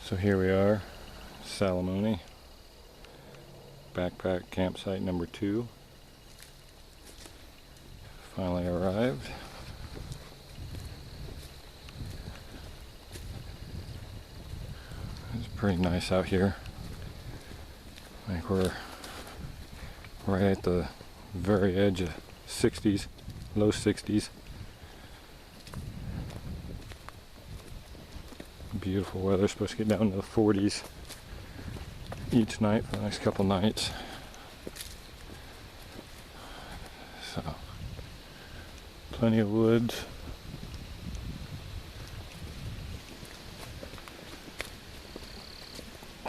So here we are, Salamone, backpack campsite number 2. Finally arrived. It's pretty nice out here. I think we're right at the very edge of 60s, low 60s. Beautiful weather, supposed to get down to the 40s each night for the next couple nights. So, plenty of woods.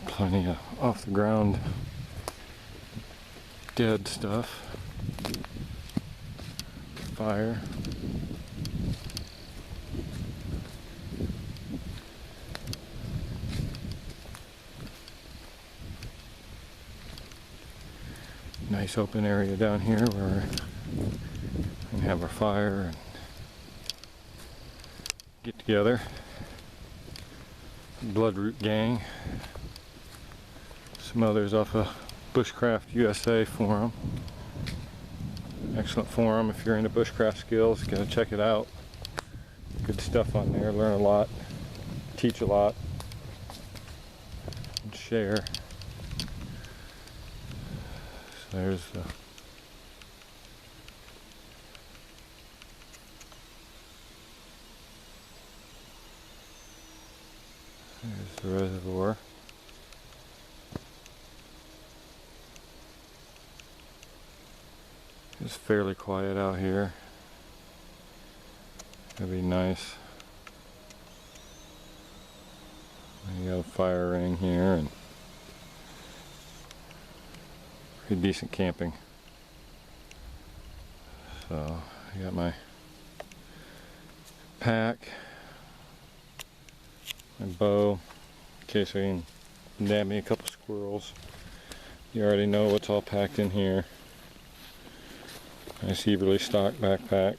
Plenty of off the ground dead stuff. Fire. Nice open area down here where we can have our fire and get together. Bloodroot gang. Some others off of Bushcraft USA forum. Excellent forum if you're into bushcraft skills. Gotta check it out. Good stuff on there. Learn a lot, teach a lot, and share. So there's the reservoir. It's fairly quiet out here. It'll be nice. You got a fire ring here and pretty decent camping. So I got my pack, my bow, in case I can nab me a couple squirrels. You already know what's all packed in here. Nice evenly stocked backpack.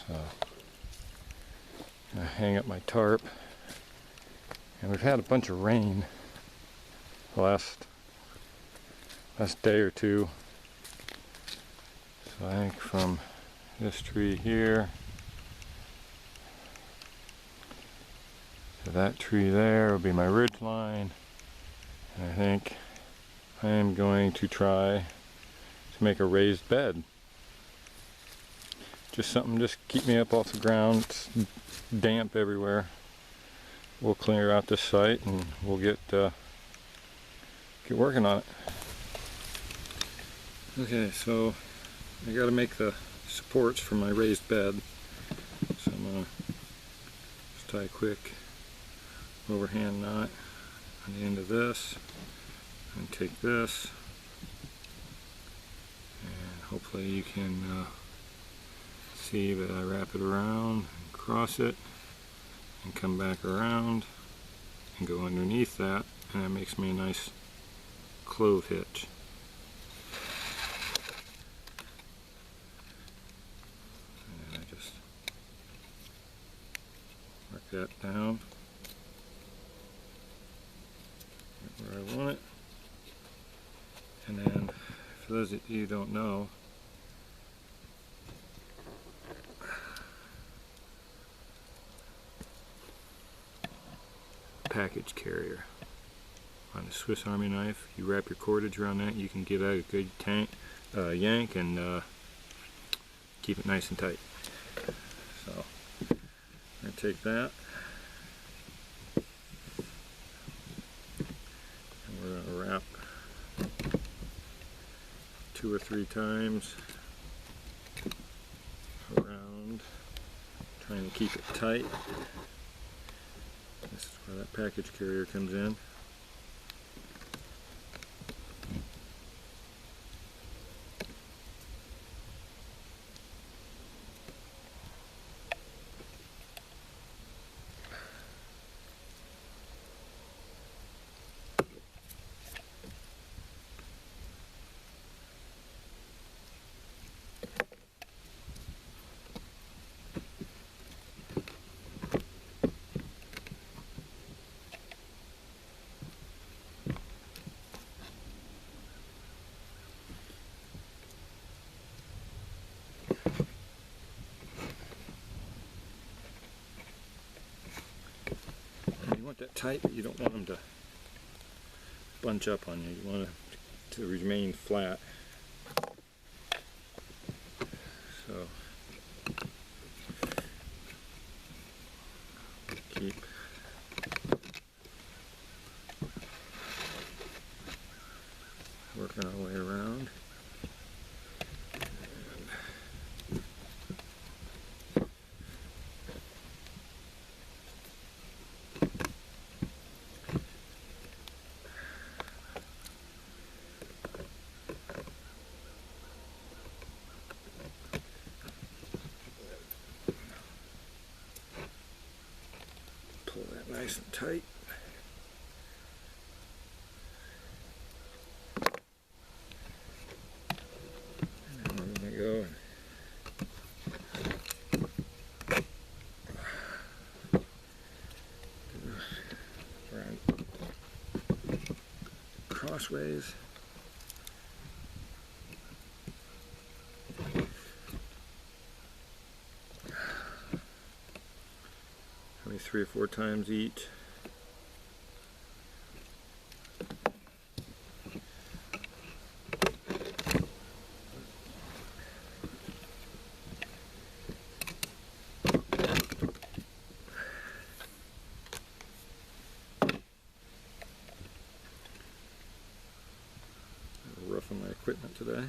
So, I hang up my tarp. And we've had a bunch of rain the last day or two. So I think from this tree here to that tree there will be my ridge line. And I think I am going to try to make a raised bed. Just something just keep me up off the ground. It's damp everywhere. We'll clear out this site and we'll get working on it. Okay, so I got to make the supports for my raised bed. So I'm gonna just tie a quick overhand knot on the end of this and take this, and hopefully you can see that I wrap it around and cross it and come back around and go underneath that, and that makes me a nice clove hitch. And I just mark that down where I want it. And then, for those of you who don't know, package carrier on a Swiss Army knife, you wrap your cordage around that, you can give that a good yank and keep it nice and tight. So I'm going to take that and we're going to wrap 2 or 3 times around, trying to keep it tight. This is where that package carrier comes in. want that tight, but you don't want them to bunch up on you. You want it to remain flat. So keep working our way around. Pull that nice and tight. And then we're going to go and around crossways. Maybe 3 or 4 times each. Roughing my equipment today.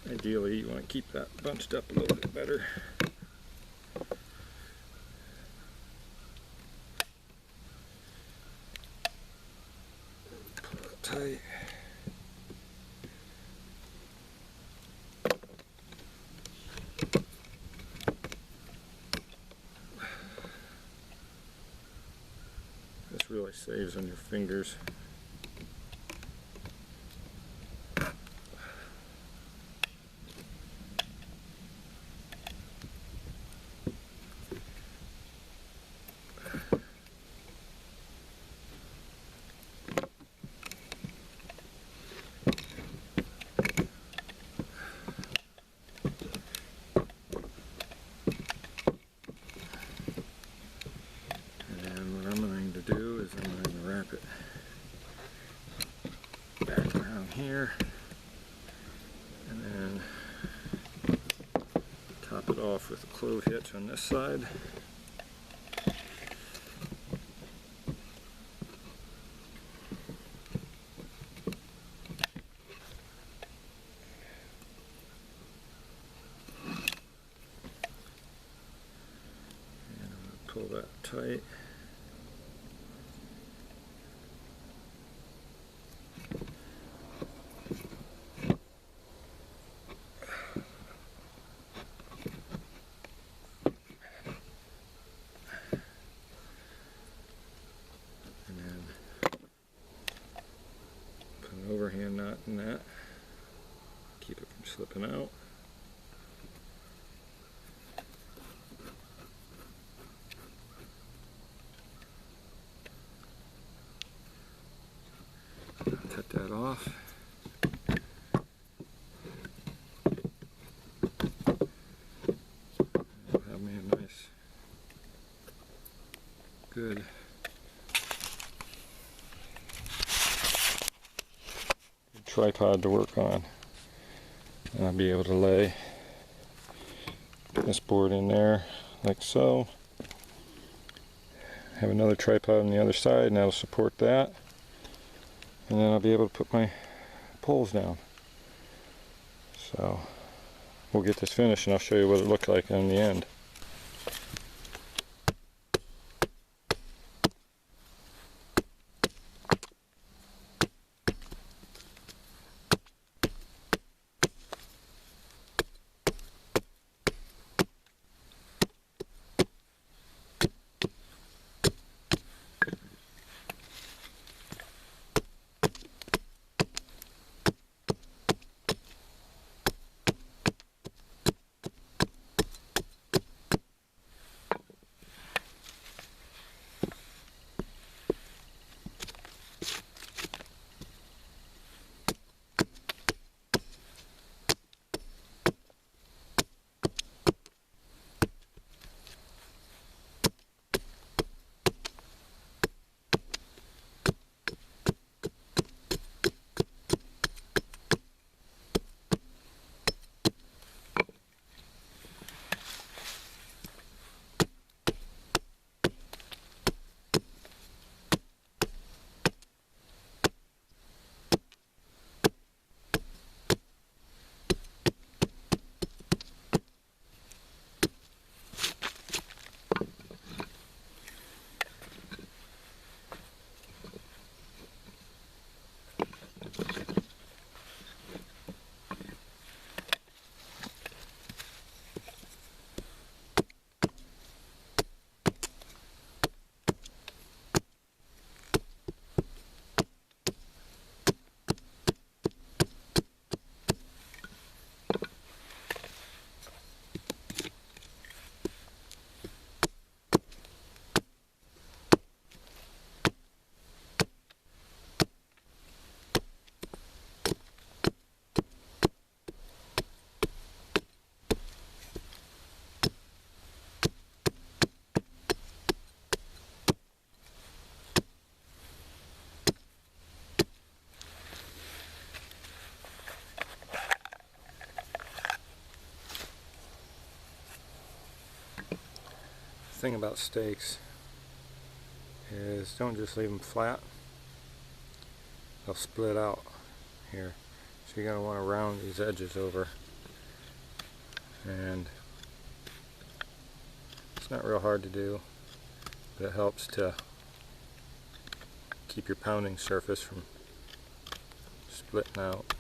Ideally, you want to keep that bunched up a little bit better. Pull it tight. This really saves on your fingers. Do is I'm going to wrap it back around here and then top it off with a clove hitch on this side. And I'm going to pull that tight. And then put an overhand knot in that, keep it from slipping out. Cut that off. I'll have me a nice, good tripod to work on. And I'll be able to lay this board in there like so. Have another tripod on the other side and that'll support that. And then I'll be able to put my poles down. So we'll get this finished and I'll show you what it looked like in the end. thing about stakes is don't just leave them flat. They'll split out here. So you're going to want to round these edges over. And it's not real hard to do, but it helps to keep your pounding surface from splitting out.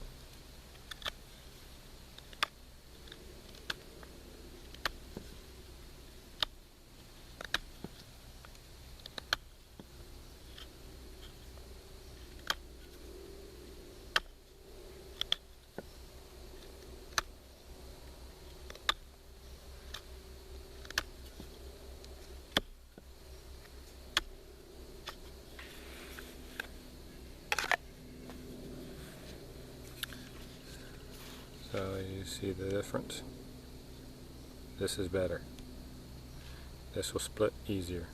So you see the difference? This is better. This will split easier.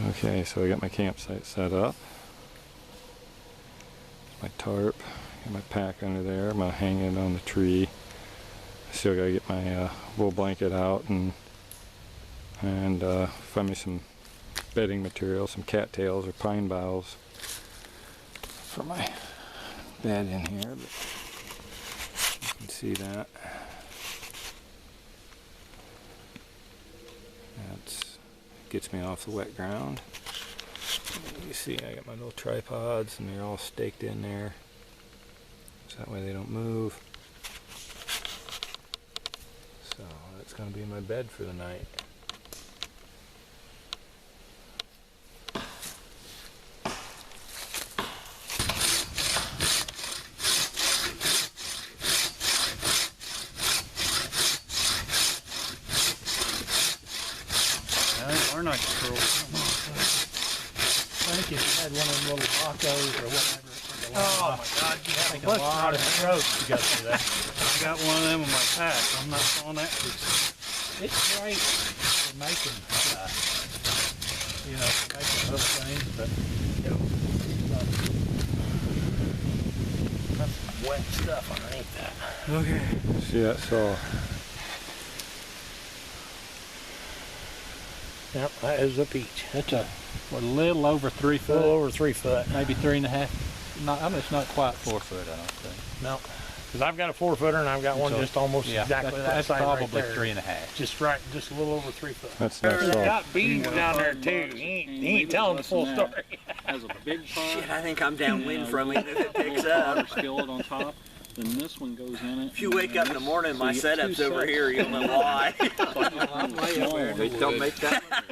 Okay, so I got my campsite set up. My tarp, got my pack under there. I'm gonna hang it on the tree. Still gotta get my wool blanket out and find me some bedding material, some cattails or pine boughs for my bed in here. But you can see that. That gets me off the wet ground. You see I got my little tripods and they're all staked in there, so that way they don't move. So that's going to be my bed for the night. Are nice curls. I think if you had one of them little tacos or whatever. Oh my God, you have a lot of strokes to go through that. I got one of them in my pack. I'm not throwing that piece. It's great for making, for making other things, but that's some wet stuff underneath that. Okay. See that saw? Yep, that is a peach. That's a little over 3 foot. A little over 3 foot. Maybe 3.5. It's not quite 4 foot, I don't think. No, because I've got a 4 footer and I've got one just almost exactly that size. That's probably right 3.5. Just a little over 3 foot. That's nice. He's got beans down there too. He ain't telling the full story. Has a big pot. Shit, I think I'm downwind from him if it picks up. Water skillet on top. Then this one goes in it. If you wake up in the morning, my setup's over here. You'll know why. They don't make that one.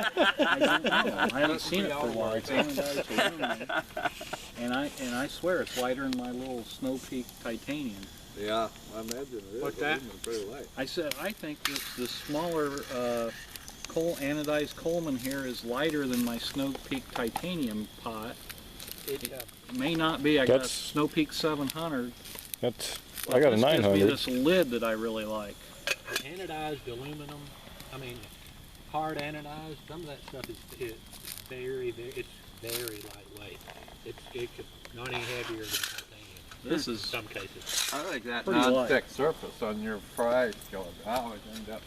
I don't know. I haven't seen it for a while. It's and I swear it's lighter than my little Snow Peak Titanium. Yeah, I imagine it is. What's that? Pretty light. I said I think that the smaller anodized Coleman here is lighter than my Snow Peak Titanium pot. It may not be. I got a Snow Peak 700. I got a 900. Gives me this lid that I really like. Anodized aluminum, hard anodized, some of that stuff is very lightweight. It could not any heavier than titanium. This is in some cases. I like that pretty non-thick surface on your fry skillet. I always end up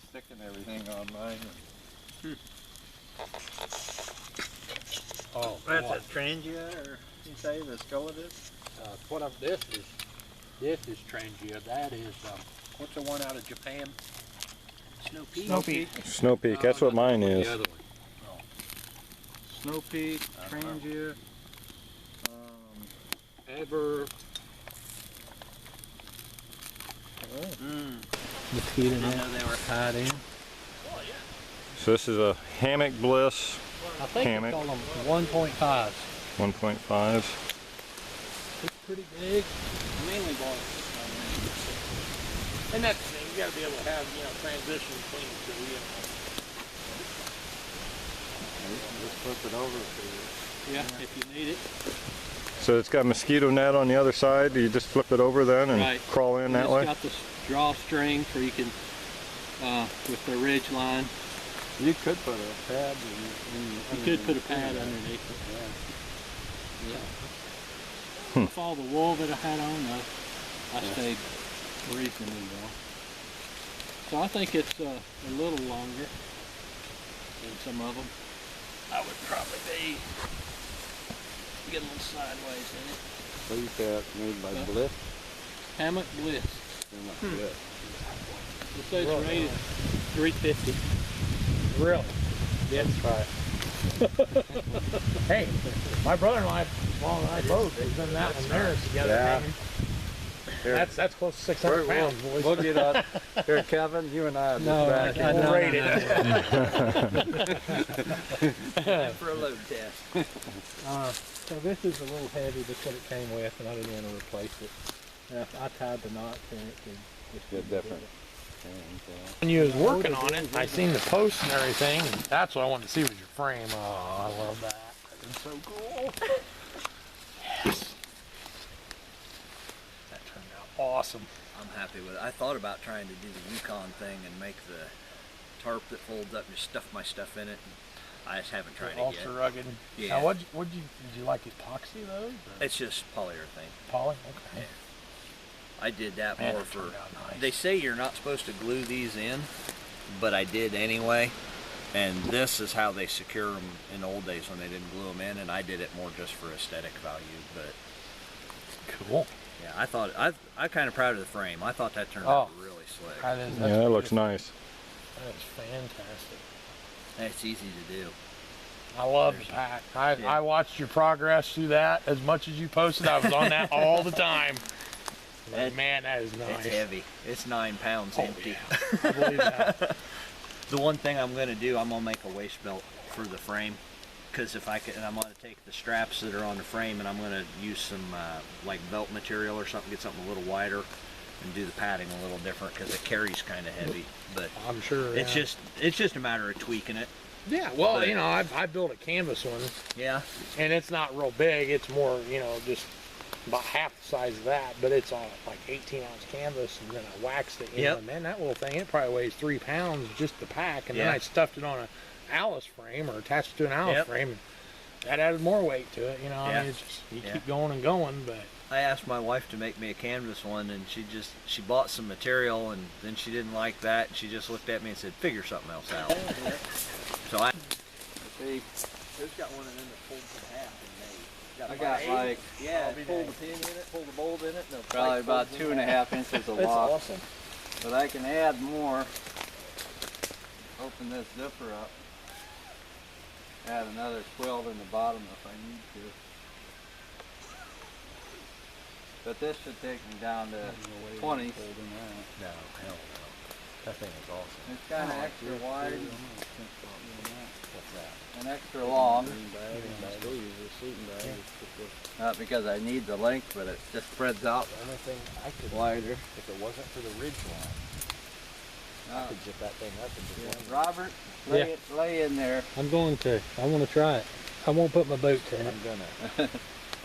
sticking everything on mine. Oh, That's a Trangia, or you say the skillet is? This is Trangia. That is what's the one out of Japan? Snow Peak. Snow Peak. Snow Peak, that's what mine is. The other one. Snow Peak, Trangia, Ever. I know they were tied in. So this is a Hammock Bliss I think hammock. they call them 1.5s. 1.5. It's pretty big. mainly bought. And that's the thing, you got to be able to have, transition between the two. Just flip it over to you. Yeah, if you need it. So it's got mosquito net on the other side. You just flip it over then and crawl in that It's way? got this drawstring where you can, with the ridge line, You could put a pad You could put a pad underneath it. Yeah. With all the wool that I had on, I stayed reasonably well. So I think it's a little longer than some of them. I would probably be get a little sideways in it. What that made by Bliss? Hammock Bliss. Bliss. It says rated 350. Really? That's right. Hey, my brother-in-law, Paul and I both, we've been that one there together. Yeah. That's close to 600 pounds, boys. We'll get on. Here, Kevin, you and I will No, back. we'll rate it. For a load test. So this is a little heavy, that's what it came with, and I didn't want to replace it. I tied the knots in it to just Get different. When you was working on it, I seen the posts and everything, and that's what I wanted to see was your frame. Oh, I love that. It's so cool. Yes. That turned out awesome. I'm happy with it. I thought about trying to do the Yukon thing and make the tarp that folds up and just stuff my stuff in it. I just haven't tried it yet. Ultra rugged. Yeah. Now, did you like epoxy those? Or? It's just polyurethane. Poly? Okay. Yeah. I did that Man, more that for. turned out nice. They say you're not supposed to glue these in, but I did anyway. And this is how they secure them in the old days when they didn't glue them in, and I did it more just for aesthetic value. But Cool. yeah, I thought I'm kind of proud of the frame. I thought that turned out really slick. That is, Yeah, that looks nice. That is fantastic. It's easy to do. I love the pack. I watched your progress through that as much as you posted. I was on that all the time. That- Man, that is nice. It's heavy. It's 9 pounds Oh, empty. yeah. I believe that. The one thing I'm going to do, I'm going to make a waist belt for the frame, because if I can, and I'm going to take the straps that are on the frame and I'm going to use some like belt material or something, get something a little wider, and do the padding a little different because it carries kind of heavy. But I'm sure. it's just a matter of tweaking it. Yeah. Well, but- you know, I built a canvas one, Yeah. and it's not real big. It's more, you know, just about half the size of that, but it's on like 18-ounce canvas, and then I waxed it. Yep. And man, that little thing, it probably weighs 3 pounds just the pack, and then Yeah. I stuffed it on a Alice frame or attached it to an Alice Yep. frame. And that added more weight to it, you know. I Yeah. mean, it's just, you Yeah. keep going and going, but I asked my wife to make me a canvas one, and she bought some material, and then she didn't like that, and she just looked at me and said, "Figure something else out." So I See, who's got one of them that folds in half and I got like yeah, pull the pin in it, pull the bolt in it, and the probably plate about folds in 2.5 inches of That's lock. awesome. But I can add more. Open this zipper up. Add another quilt in the bottom if I need to. But this should take me down to 20. No, hell no. That thing is awesome. It's kind of extra wide What's that? and extra long. Still use a sleeping bag. Not because I need the length, but it just spreads out The only thing I could wider. if it wasn't for the ridge line, I could zip that thing up and just Yeah. Robert, lay in there. I'm going to. I want to try it. I won't put my boots in it. I'm gonna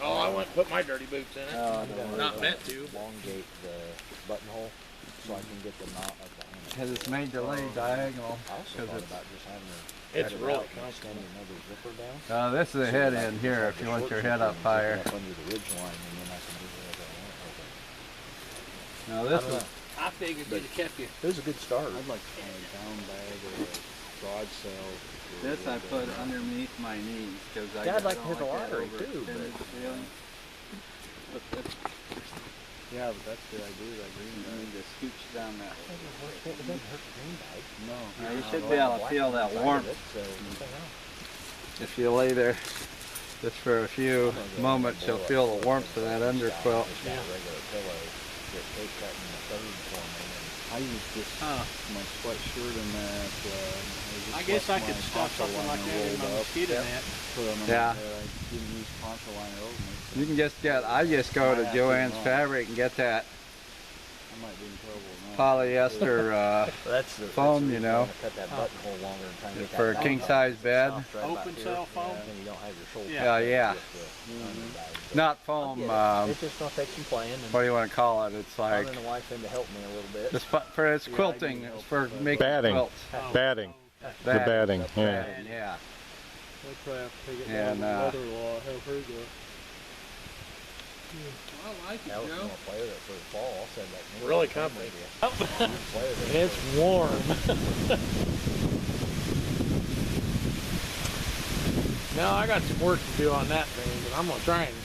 Oh, I wouldn't put my dirty boots in it. Oh, no. Not meant to. elongate the buttonhole so I can get the knot of the hammer. Because it's made to lay diagonal. I also Because thought it's, about just having It's cut it really out and comfortable. extend another zipper down. this is the head end here if you want your head up higher. Up under the ridge line, and then I can do whatever I want with it. Now this is, I figured you'd have kept you. It was a good start. I'd like a down bag or a broad cell. this I put underneath my knees because I Yeah, I'd like to don't hit the that lottery, too, overextended but- feeling. Yeah, but that's the idea, that green You need to scooch down that. It doesn't hurt the green bag. No. Now, you should be able to feel that warmth. If you lay there just for a few moments, you'll feel the warmth of that under quilt. Yeah. Regular pillow that they cut in the third for me. And I use this my sweatshirt and that. I guess I could stuff something like that in my mosquito net. Put on Yeah. I didn't use poncho liner over me. So You can just get, I just go to Joann's Fabric and get that I might be in trouble now. polyester That's the foam, you know, Cut that buttonhole longer and try and get for a that king button size bed. soft right Open about here. cell foam? And then you don't have your shoulder. Yeah. Yeah. Just the underbag. But Not I'll foam, get it. It's just gonna take some playing. And what do you want to call it? It's I'm like, the wife in to help me a little bit. it's for it's quilting, it's for making Batting. quilts. Batting. The batting, yeah. Batting, yeah. I'll probably have to take it And, down to the mother-in-law, have her do it. I like it, I was Joe. gonna play with it for the fall. I'll send that. new Really one comfy. with you. Play with it. It's warm. Now I got some work to do on that thing, but I'm gonna try and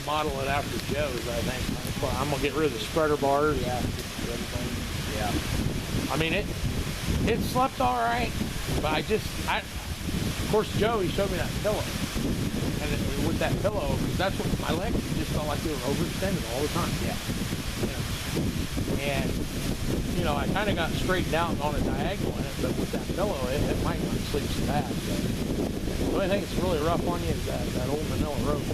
model it after Joe's. I think I'm gonna get rid of the spreader bars. Yeah. I mean it slept all right, but of course Joe, he showed me that pillow, and with that pillow, that's what my legs just felt like they were overextended all the time. Yeah. And you know, I kind of got straightened out on a diagonal in it, but with that pillow, it might not sleep so bad. So. The only thing that's really rough on you is that old manila rope.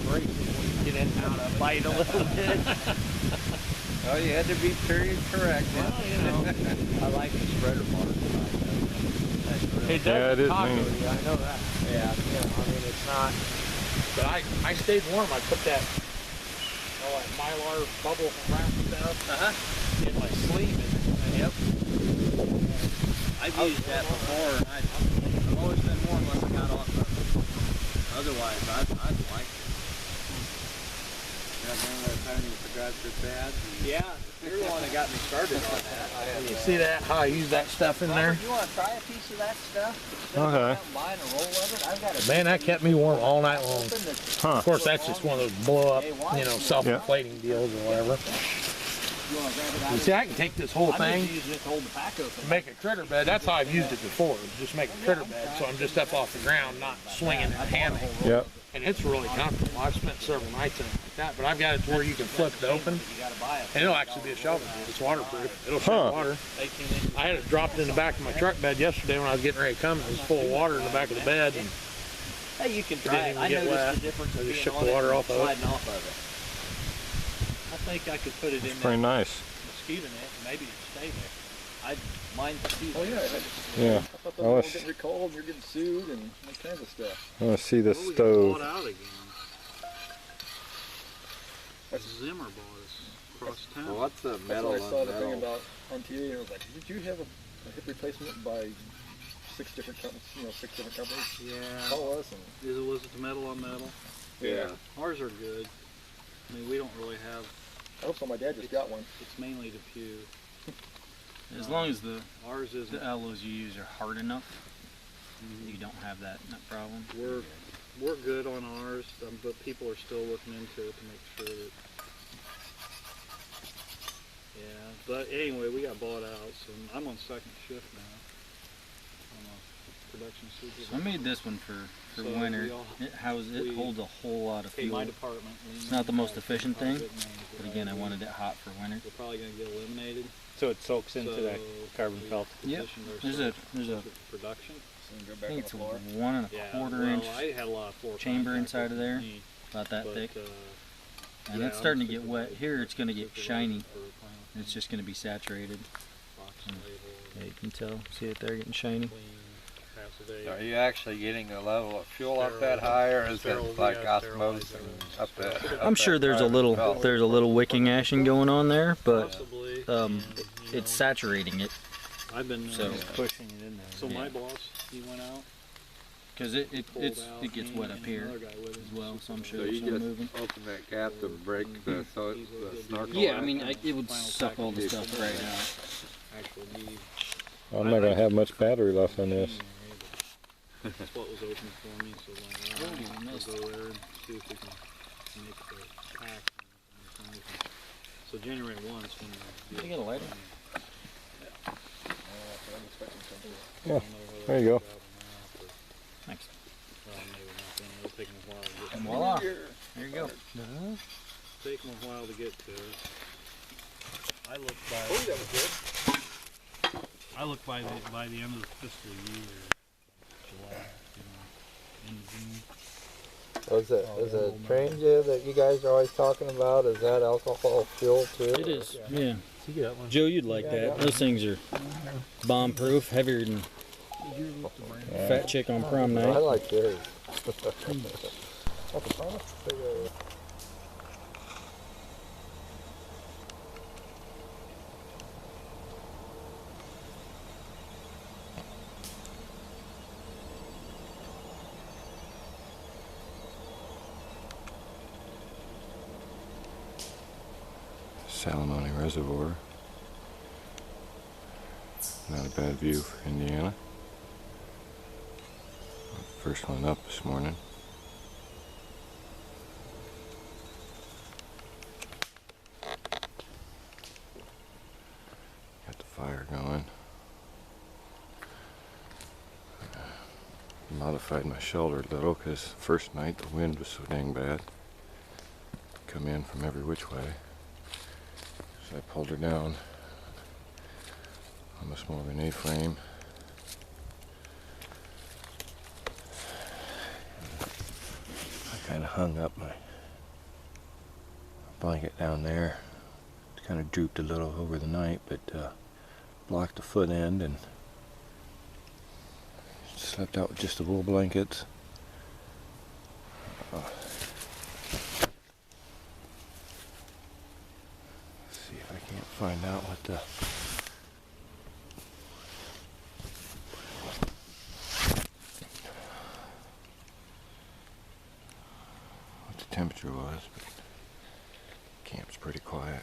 Great when you get in and out of it. Bite a little bit. Oh, you had to be period correct. Well, you know, I like the spreader bar. it does Yeah, it is taco neat. you, I know that. Yeah. You know, I mean, it's not. But I stayed warm. I put that, like Mylar bubble wrap stuff in my sleeve. Yep. I've used that before, and I've always been warm unless I got off of it. Otherwise, I'd like it. That one that time you forgot your pad. Yeah, you're the one that got me started on that. You see that? How I use that stuff in there? You want to try a piece of that stuff? Instead Okay. of buying a roll of it, I've got a Man, that kept me warm all night long. something that's Huh. Of course, that's just one of those blow up, you know, self-inflating deals or whatever. you want to grab it out You of see, I can take this whole I'm thing, just using it to hold the pack open. make a critter bed. That's how I've used it before. Just make a critter bed, so I'm just up off the ground, not swinging and hammering. Yep. And it's really comfortable. I've spent several nights in it like that, but I've got it to where you can flip it open, You got to buy it. and it'll actually be a shelving bed. It's waterproof. It'll shed water. 18 inches. I had it dropped in the back of my truck bed yesterday when I was getting ready to come. It was full of water in the back of the bed. And Hey, you can It try didn't it. even I get noticed wet. the difference I of just being shook on the it water and off of it. sliding off of it. I think I could put it in It's pretty that nice. mosquito net and maybe it'd stay there. Mine Oh yeah. Yeah. I thought I those were was- getting recalled and you're getting sued and all kinds of stuff. I want to see this Well, we got stove. bought out again. Zimmer bought us across town. Well, what's the That's metal why I saw on the thing metal? about on TV and it was like, did you have a hip replacement by 6 different companies? You know, 6 different companies. Yeah. Call us and Was it the metal on metal? yeah. Ours are good. I mean, we don't really have. I hope so. My dad just got one. It's mainly DePuy. As long as the Ours isn't. the alloys you use are hard enough, you don't have that problem. We're good on ours, but people are still looking into it to make sure that. Yeah, but anyway, we got bought out, so I'm on second shift now. I'm a production supervisor. I made this one for So winter. we all- It we- holds a whole lot of Okay, my fuel. department. It's not the most efficient thing, but again, I wanted it hot for winter. We're probably going to get eliminated. So it soaks into that carbon we felt. Yep. positioned There's a production. So you go I back think on it's the a floor. 1 1/4 well, inch I had a lot of floor chamber contact inside of with there, me, about that but, thick, and yeah, it's starting to I'm get wet. Here it's going to get supervisor shiny. for Final It's just going to be saturated. Box label, Yeah, you can tell. See it there getting shiny. clean, passive Are you actually getting the level of fuel up that high, or is Sterile, it like yeah, osmosis sterilized and up that? I'm sure there's a little wicking action going on there, but possibly. um, and, you it's know, saturating it I've been so- Pushing it in there. So my yeah. boss, he went out. because it pulled out, it gets he wet and up here another guy with him, as well. So I'm sure So there's you some just moving. open that cap to break the snorkel? Yeah, I mean it would suck all the stuff right out. Actually need. I'm not going to have much battery left on this. That's what was open for me, so I'll go there and see if we can make the pack. And so January 1 is when You got a lighter? I'm expecting something. Yeah, there you go. Thanks. It'll take them a while to get And voila, there you go. Take them a while to get to it. I look by. Oh, that was good. I look by the end of the fiscal year, July, end of June. Is it train gear that you guys are always talking about? Is that alcohol fuel too? It is, yeah. You got one. Joe, you'd like that. Those things are bomb-proof, heavier than fat chick on prom I night. like theirs. Salamone Reservoir. Not a bad view for Indiana. First one up this morning. Got the fire going. Modified my shelter a little because first night the wind was so dang bad. Come in from every which way. So I pulled her down. Almost more of an A-frame. I kind of hung up my blanket down there. It kind of drooped a little over the night, but blocked the foot end and slept out with just the wool blankets. Let's see if I can't find out what the temperature was, but camp's pretty quiet.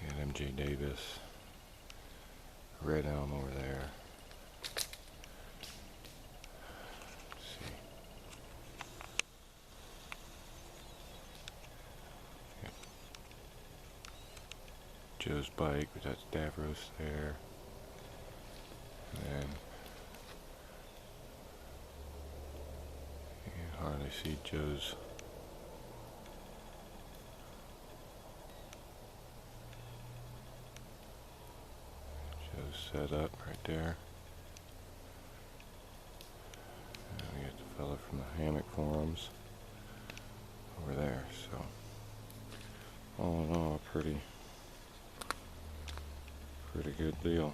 You got MJ Davis, Red Elm over there. Let's see. Yep. Joe's bike, but that's Davros there. And then you can hardly see Joe's set up right there. And we got the fella from the hammock forums over there. So all in all, pretty good deal.